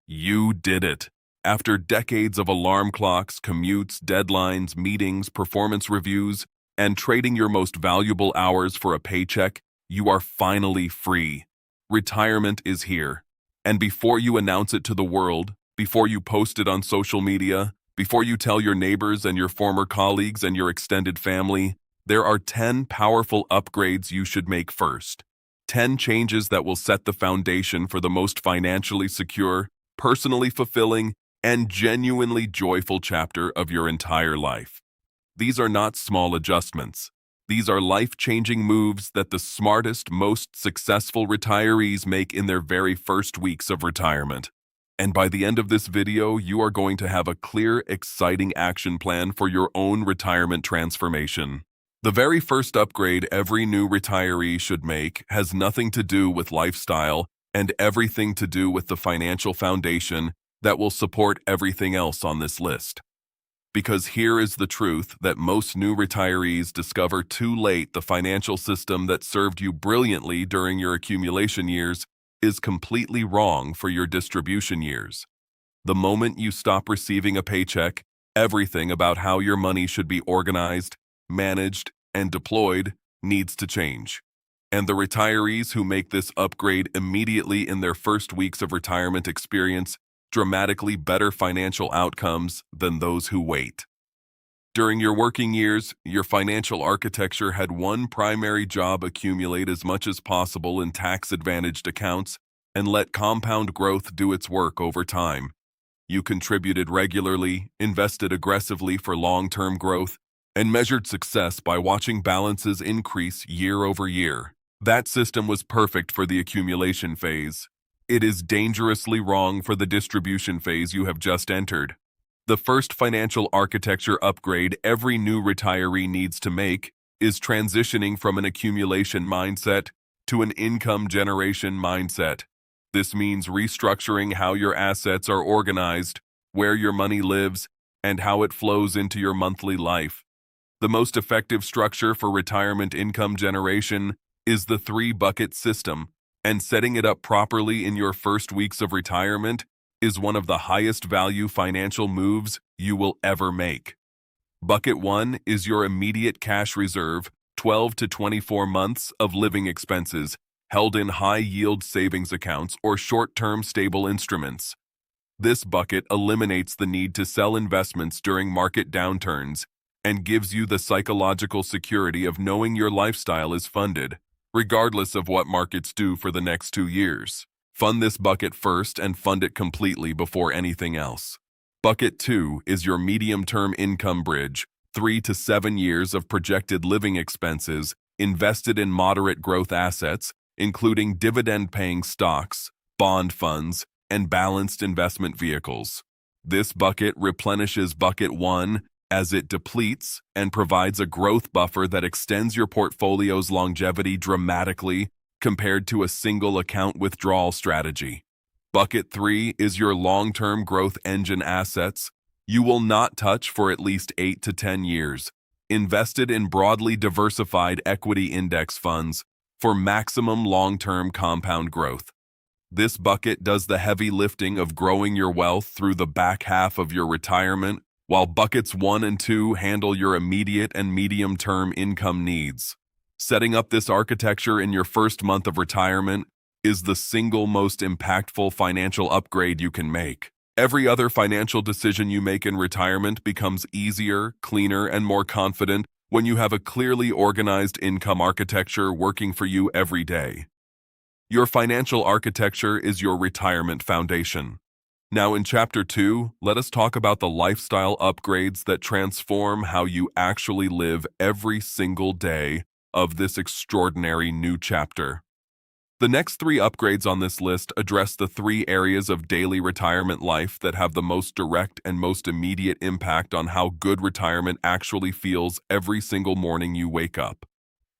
You did it. After decades of alarm clocks, commutes, deadlines, meetings, performance reviews, and trading your most valuable hours for a paycheck, you are finally free. Retirement is here. And before you announce it to the world, before you post it on social media, before you tell your neighbors and your former colleagues and your extended family, there are 10 powerful upgrades you should make first. 10 changes that will set the foundation for the most financially secure, personally fulfilling, and genuinely joyful chapter of your entire life. These are not small adjustments. These are life-changing moves that the smartest, most successful retirees make in their very first weeks of retirement. And by the end of this video, you are going to have a clear, exciting action plan for your own retirement transformation. The very first upgrade every new retiree should make has nothing to do with lifestyle and everything to do with the financial foundation that will support everything else on this list. Because here is the truth that most new retirees discover too late: the financial system that served you brilliantly during your accumulation years is completely wrong for your distribution years. The moment you stop receiving a paycheck, everything about how your money should be organized, managed, and deployed needs to change. And the retirees who make this upgrade immediately in their first weeks of retirement experience dramatically better financial outcomes than those who wait. During your working years, your financial architecture had one primary job: accumulate as much as possible in tax-advantaged accounts and let compound growth do its work over time. You contributed regularly, invested aggressively for long-term growth, and measured success by watching balances increase year over year. That system was perfect for the accumulation phase. It is dangerously wrong for the distribution phase you have just entered. The first financial architecture upgrade every new retiree needs to make is transitioning from an accumulation mindset to an income generation mindset. This means restructuring how your assets are organized, where your money lives, and how it flows into your monthly life. The most effective structure for retirement income generation is the three-bucket system, and setting it up properly in your first weeks of retirement is one of the highest value financial moves you will ever make. Bucket 1 is your immediate cash reserve, 12 to 24 months of living expenses, held in high-yield savings accounts or short-term stable instruments. This bucket eliminates the need to sell investments during market downturns and gives you the psychological security of knowing your lifestyle is funded, regardless of what markets do for the next 2 years. Fund this bucket first and fund it completely before anything else. Bucket 2 is your medium-term income bridge, 3 to 7 years of projected living expenses invested in moderate growth assets, including dividend-paying stocks, bond funds, and balanced investment vehicles. This bucket replenishes Bucket 1 as it depletes and provides a growth buffer that extends your portfolio's longevity dramatically compared to a single account withdrawal strategy. Bucket 3 is your long-term growth engine assets you will not touch for at least 8 to 10 years, invested in broadly diversified equity index funds for maximum long-term compound growth. This bucket does the heavy lifting of growing your wealth through the back half of your retirement, while buckets 1 and 2 handle your immediate and medium-term income needs. Setting up this architecture in your first month of retirement is the single most impactful financial upgrade you can make. Every other financial decision you make in retirement becomes easier, cleaner, and more confident when you have a clearly organized income architecture working for you every day. Your financial architecture is your retirement foundation. Now in Chapter 2, let us talk about the lifestyle upgrades that transform how you actually live every single day of this extraordinary new chapter. The next 3 upgrades on this list address the 3 areas of daily retirement life that have the most direct and most immediate impact on how good retirement actually feels every single morning you wake up: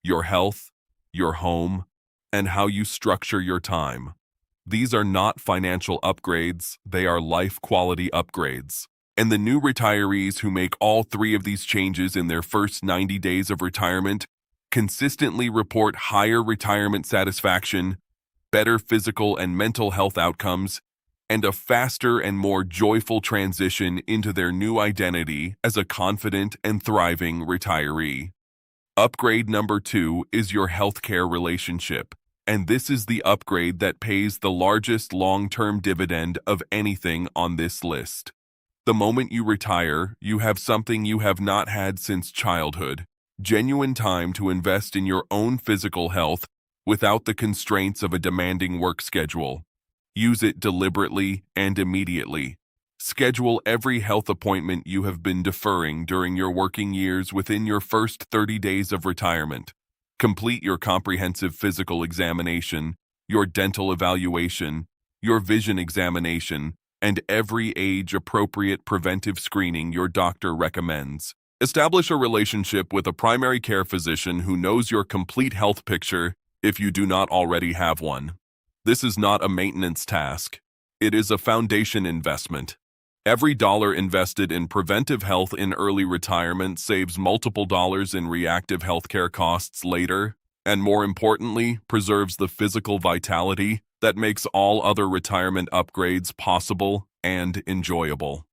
your health, your home, and how you structure your time. These are not financial upgrades, they are life quality upgrades. And the new retirees who make all 3 of these changes in their first 90 days of retirement consistently report higher retirement satisfaction, better physical and mental health outcomes, and a faster and more joyful transition into their new identity as a confident and thriving retiree. Upgrade number 2 is your healthcare relationship, and this is the upgrade that pays the largest long-term dividend of anything on this list. The moment you retire, you have something you have not had since childhood: genuine time to invest in your own physical health without the constraints of a demanding work schedule. Use it deliberately and immediately. Schedule every health appointment you have been deferring during your working years within your first 30 days of retirement. Complete your comprehensive physical examination, your dental evaluation, your vision examination, and every age-appropriate preventive screening your doctor recommends. Establish a relationship with a primary care physician who knows your complete health picture if you do not already have one. This is not a maintenance task. It is a foundation investment. Every dollar invested in preventive health in early retirement saves multiple dollars in reactive healthcare costs later, and more importantly, preserves the physical vitality that makes all other retirement upgrades possible and enjoyable.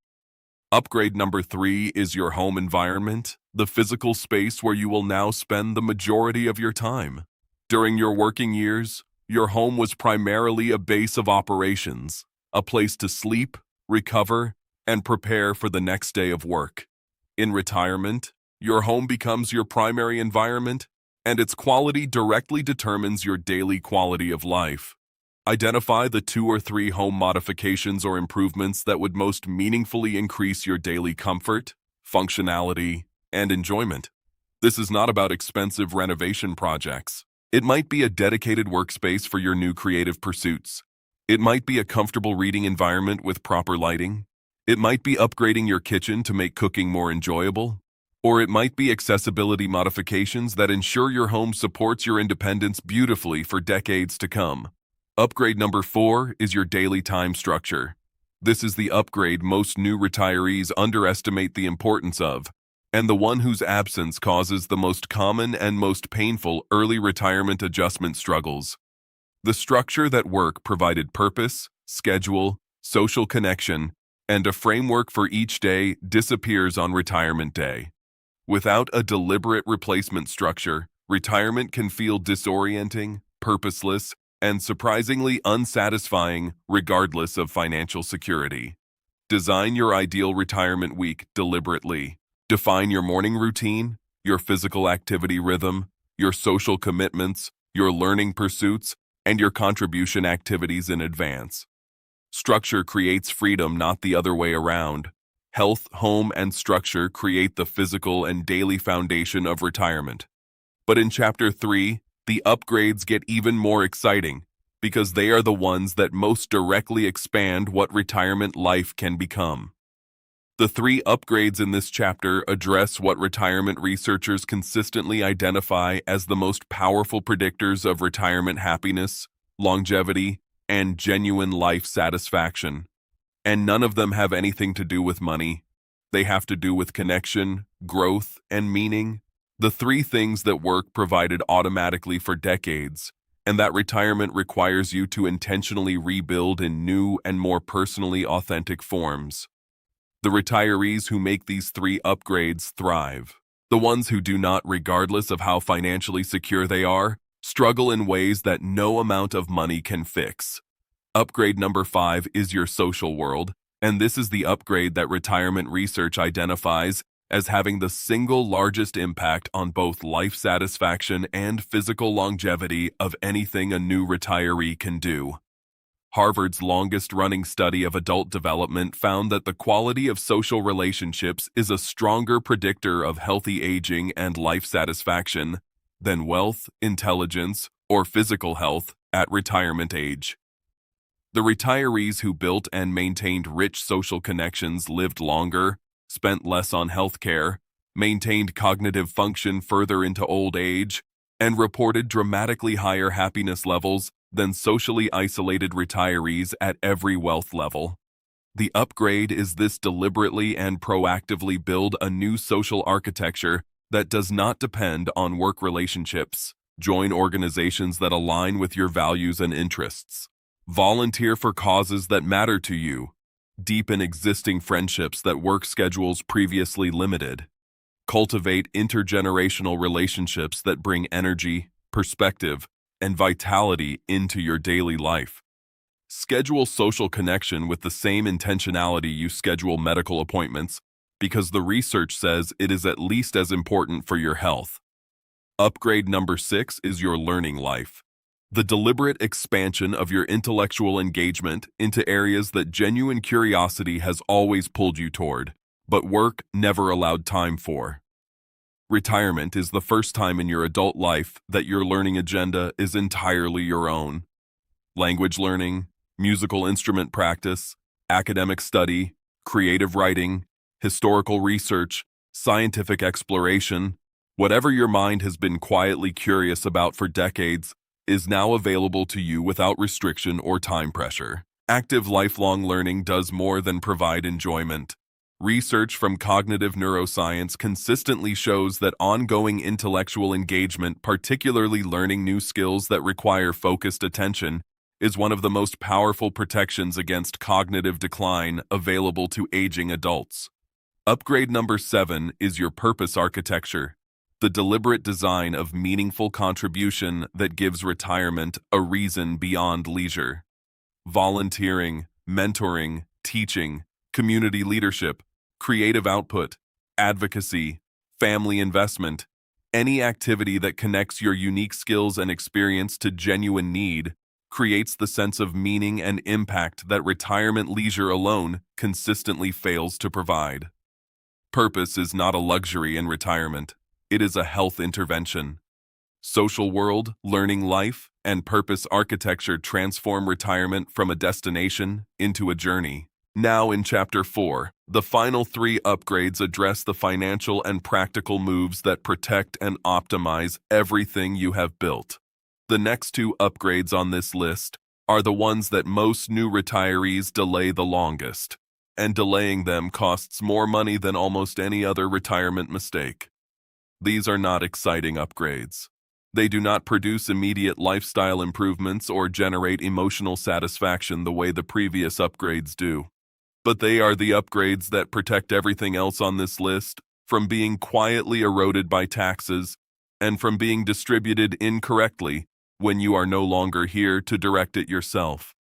Upgrade number 3 is your home environment, the physical space where you will now spend the majority of your time. During your working years, your home was primarily a base of operations, a place to sleep, recover, and prepare for the next day of work. In retirement, your home becomes your primary environment, and its quality directly determines your daily quality of life. Identify the 2 or 3 home modifications or improvements that would most meaningfully increase your daily comfort, functionality, and enjoyment. This is not about expensive renovation projects. It might be a dedicated workspace for your new creative pursuits. It might be a comfortable reading environment with proper lighting. It might be upgrading your kitchen to make cooking more enjoyable. Or it might be accessibility modifications that ensure your home supports your independence beautifully for decades to come. Upgrade number 4 is your daily time structure. This is the upgrade most new retirees underestimate the importance of, and the one whose absence causes the most common and most painful early retirement adjustment struggles. The structure that work provided purpose, schedule, social connection, and a framework for each day disappears on retirement day. Without a deliberate replacement structure, retirement can feel disorienting, purposeless, and surprisingly unsatisfying regardless of financial security. Design your ideal retirement week deliberately. Define your morning routine, your physical activity rhythm, your social commitments, your learning pursuits, and your contribution activities in advance. Structure creates freedom, not the other way around. Health, home, and structure create the physical and daily foundation of retirement. But in Chapter 3, the upgrades get even more exciting because they are the ones that most directly expand what retirement life can become. The 3 upgrades in this chapter address what retirement researchers consistently identify as the most powerful predictors of retirement happiness, longevity, and genuine life satisfaction. And none of them have anything to do with money. They have to do with connection, growth, and meaning. The 3 things that work provided automatically for decades, and that retirement requires you to intentionally rebuild in new and more personally authentic forms. The retirees who make these 3 upgrades thrive. The ones who do not, regardless of how financially secure they are, struggle in ways that no amount of money can fix. Upgrade number 5 is your social world, and this is the upgrade that retirement research identifies as having the single largest impact on both life satisfaction and physical longevity of anything a new retiree can do. Harvard's longest-running study of adult development found that the quality of social relationships is a stronger predictor of healthy aging and life satisfaction than wealth, intelligence, or physical health at retirement age. The retirees who built and maintained rich social connections lived longer, spent less on health care, maintained cognitive function further into old age, and reported dramatically higher happiness levels than socially isolated retirees at every wealth level. The upgrade is this: deliberately and proactively build a new social architecture that does not depend on work relationships. Join organizations that align with your values and interests. Volunteer for causes that matter to you. Deepen existing friendships that work schedules previously limited. Cultivate intergenerational relationships that bring energy, perspective, and vitality into your daily life. Schedule social connection with the same intentionality you schedule medical appointments, because the research says it is at least as important for your health. Upgrade number 6 is your learning life. The deliberate expansion of your intellectual engagement into areas that genuine curiosity has always pulled you toward, but work never allowed time for. Retirement is the first time in your adult life that your learning agenda is entirely your own. Language learning, musical instrument practice, academic study, creative writing, historical research, scientific exploration, whatever your mind has been quietly curious about for decades is now available to you without restriction or time pressure. Active lifelong learning does more than provide enjoyment. Research from cognitive neuroscience consistently shows that ongoing intellectual engagement, particularly learning new skills that require focused attention, is one of the most powerful protections against cognitive decline available to aging adults. Upgrade number 7 is your purpose architecture, the deliberate design of meaningful contribution that gives retirement a reason beyond leisure. Volunteering, mentoring, teaching, community leadership, creative output, advocacy, family investment, any activity that connects your unique skills and experience to genuine need creates the sense of meaning and impact that retirement leisure alone consistently fails to provide. Purpose is not a luxury in retirement. It is a health intervention. Social world, learning life, and purpose architecture transform retirement from a destination into a journey. Now in Chapter 4, the final 3 upgrades address the financial and practical moves that protect and optimize everything you have built. The next 2 upgrades on this list are the ones that most new retirees delay the longest, and delaying them costs more money than almost any other retirement mistake. These are not exciting upgrades. They do not produce immediate lifestyle improvements or generate emotional satisfaction the way the previous upgrades do. But they are the upgrades that protect everything else on this list from being quietly eroded by taxes and from being distributed incorrectly when you are no longer here to direct it yourself.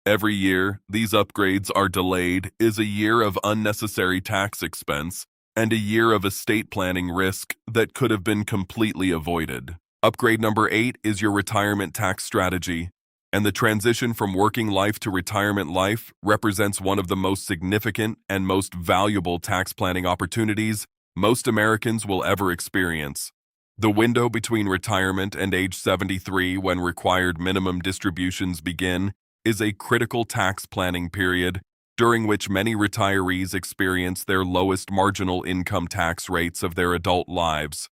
Every year, these upgrades are delayed is a year of unnecessary tax expense and a year of estate planning risk that could have been completely avoided. Upgrade number 8 is your retirement tax strategy, and the transition from working life to retirement life represents one of the most significant and most valuable tax planning opportunities most Americans will ever experience. The window between retirement and age 73, when required minimum distributions begin, is a critical tax planning period during which many retirees experience their lowest marginal income tax rates of their adult lives.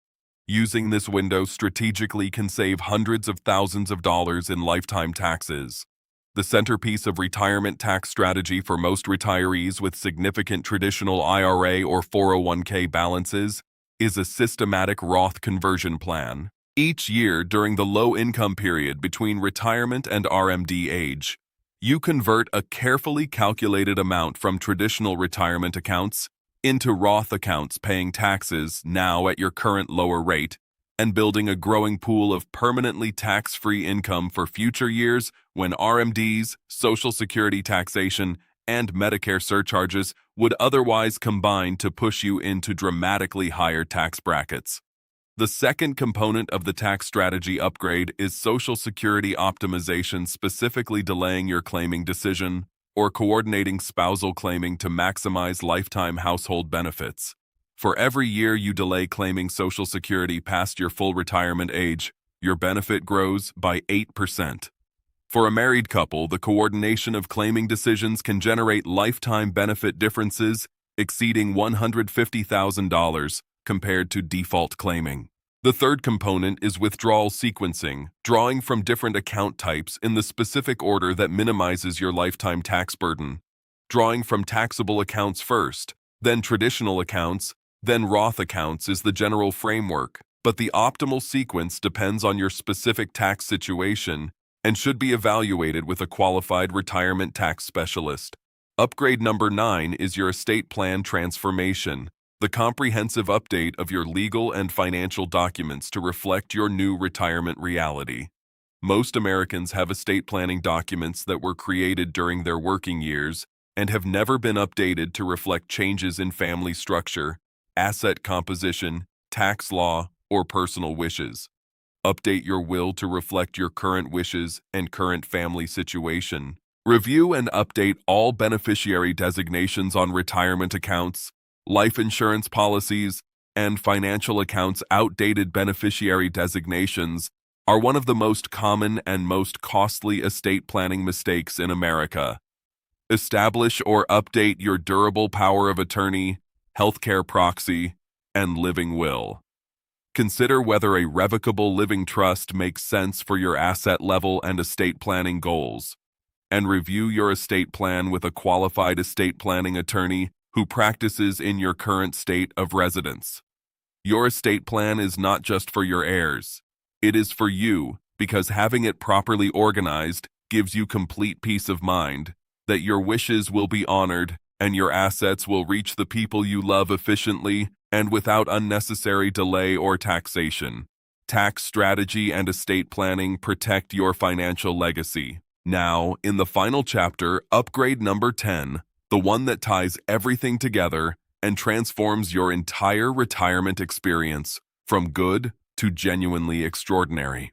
Using this window strategically can save hundreds of thousands of dollars in lifetime taxes. The centerpiece of retirement tax strategy for most retirees with significant traditional IRA or 401k balances is a systematic Roth conversion plan. Each year during the low-income period between retirement and RMD age, you convert a carefully calculated amount from traditional retirement accounts into Roth accounts, paying taxes now at your current lower rate and building a growing pool of permanently tax-free income for future years when RMDs, Social Security taxation, and Medicare surcharges would otherwise combine to push you into dramatically higher tax brackets. The second component of the tax strategy upgrade is Social Security optimization, specifically delaying your claiming decision or coordinating spousal claiming to maximize lifetime household benefits. For every year you delay claiming Social Security past your full retirement age, your benefit grows by 8%. For a married couple, the coordination of claiming decisions can generate lifetime benefit differences exceeding $150,000 compared to default claiming. The third component is withdrawal sequencing, drawing from different account types in the specific order that minimizes your lifetime tax burden. Drawing from taxable accounts first, then traditional accounts, then Roth accounts is the general framework, but the optimal sequence depends on your specific tax situation and should be evaluated with a qualified retirement tax specialist. Upgrade number 9 is your estate plan transformation, the comprehensive update of your legal and financial documents to reflect your new retirement reality. Most Americans have estate planning documents that were created during their working years and have never been updated to reflect changes in family structure, asset composition, tax law, or personal wishes. Update your will to reflect your current wishes and current family situation. Review and update all beneficiary designations on retirement accounts, life insurance policies, and financial accounts. Outdated beneficiary designations are one of the most common and most costly estate planning mistakes in America. Establish or update your durable power of attorney, healthcare proxy, and living will. Consider whether a revocable living trust makes sense for your asset level and estate planning goals, and review your estate plan with a qualified estate planning attorney who practices in your current state of residence. Your estate plan is not just for your heirs. It is for you because having it properly organized gives you complete peace of mind that your wishes will be honored and your assets will reach the people you love efficiently and without unnecessary delay or taxation. Tax strategy and estate planning protect your financial legacy. Now, in the final chapter, upgrade number 10, the one that ties everything together and transforms your entire retirement experience from good to genuinely extraordinary.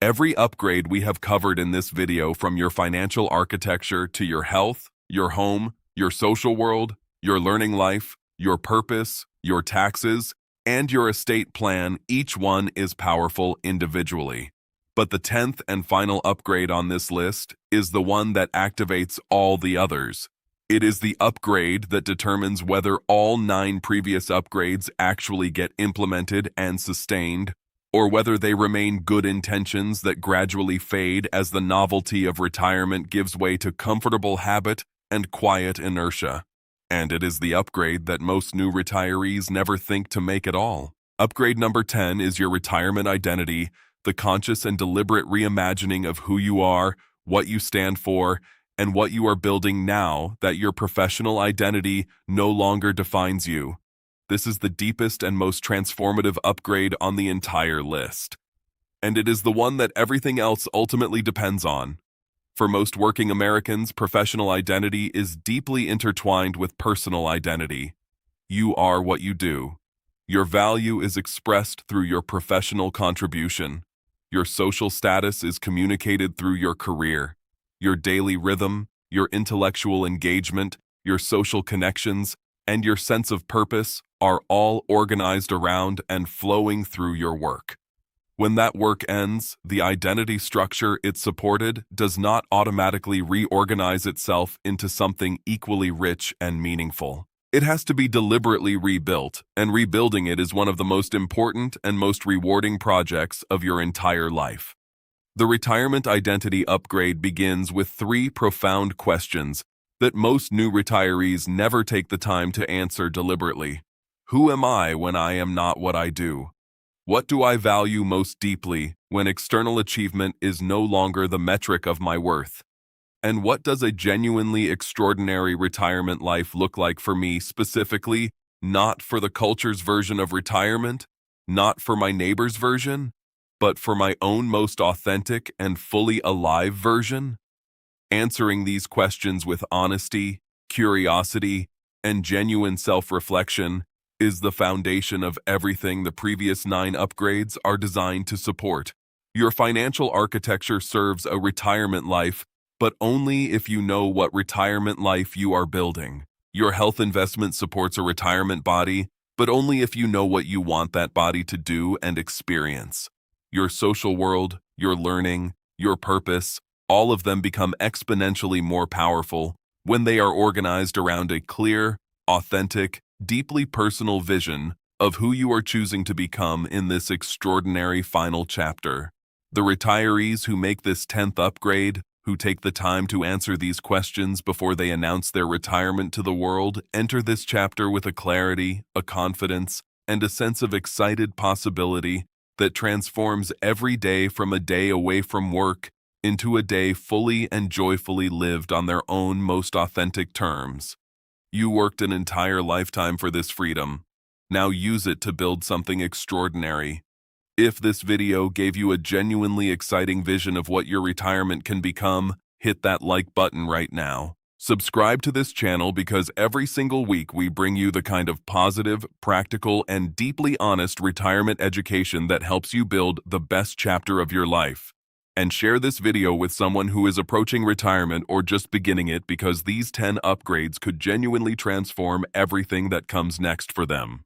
Every upgrade we have covered in this video, from your financial architecture to your health, your home, your social world, your learning life, your purpose, your taxes, and your estate plan, each one is powerful individually. But the 10th and final upgrade on this list is the one that activates all the others. It is the upgrade that determines whether all 9 previous upgrades actually get implemented and sustained, or whether they remain good intentions that gradually fade as the novelty of retirement gives way to comfortable habit and quiet inertia. And it is the upgrade that most new retirees never think to make at all. Upgrade number 10 is your retirement identity, the conscious and deliberate reimagining of who you are, what you stand for, and what you are building now that your professional identity no longer defines you. This is the deepest and most transformative upgrade on the entire list. And it is the one that everything else ultimately depends on. For most working Americans, professional identity is deeply intertwined with personal identity. You are what you do. Your value is expressed through your professional contribution. Your social status is communicated through your career. Your daily rhythm, your intellectual engagement, your social connections, and your sense of purpose are all organized around and flowing through your work. When that work ends, the identity structure it supported does not automatically reorganize itself into something equally rich and meaningful. It has to be deliberately rebuilt, and rebuilding it is one of the most important and most rewarding projects of your entire life. The retirement identity upgrade begins with 3 profound questions that most new retirees never take the time to answer deliberately. Who am I when I am not what I do? What do I value most deeply when external achievement is no longer the metric of my worth? And what does a genuinely extraordinary retirement life look like for me specifically, not for the culture's version of retirement, not for my neighbor's version, but for my own most authentic and fully alive version? Answering these questions with honesty, curiosity, and genuine self-reflection is the foundation of everything the previous 9 upgrades are designed to support. Your financial architecture serves a retirement life, but only if you know what retirement life you are building. Your health investment supports a retirement body, but only if you know what you want that body to do and experience. Your social world, your learning, your purpose, all of them become exponentially more powerful when they are organized around a clear, authentic, deeply personal vision of who you are choosing to become in this extraordinary final chapter. The retirees who make this 10th upgrade, who take the time to answer these questions before they announce their retirement to the world, enter this chapter with a clarity, a confidence, and a sense of excited possibility that transforms every day from a day away from work into a day fully and joyfully lived on their own most authentic terms. You worked an entire lifetime for this freedom. Now use it to build something extraordinary. If this video gave you a genuinely exciting vision of what your retirement can become, hit that like button right now. Subscribe to this channel because every single week we bring you the kind of positive, practical, and deeply honest retirement education that helps you build the best chapter of your life. And share this video with someone who is approaching retirement or just beginning it because these 10 upgrades could genuinely transform everything that comes next for them.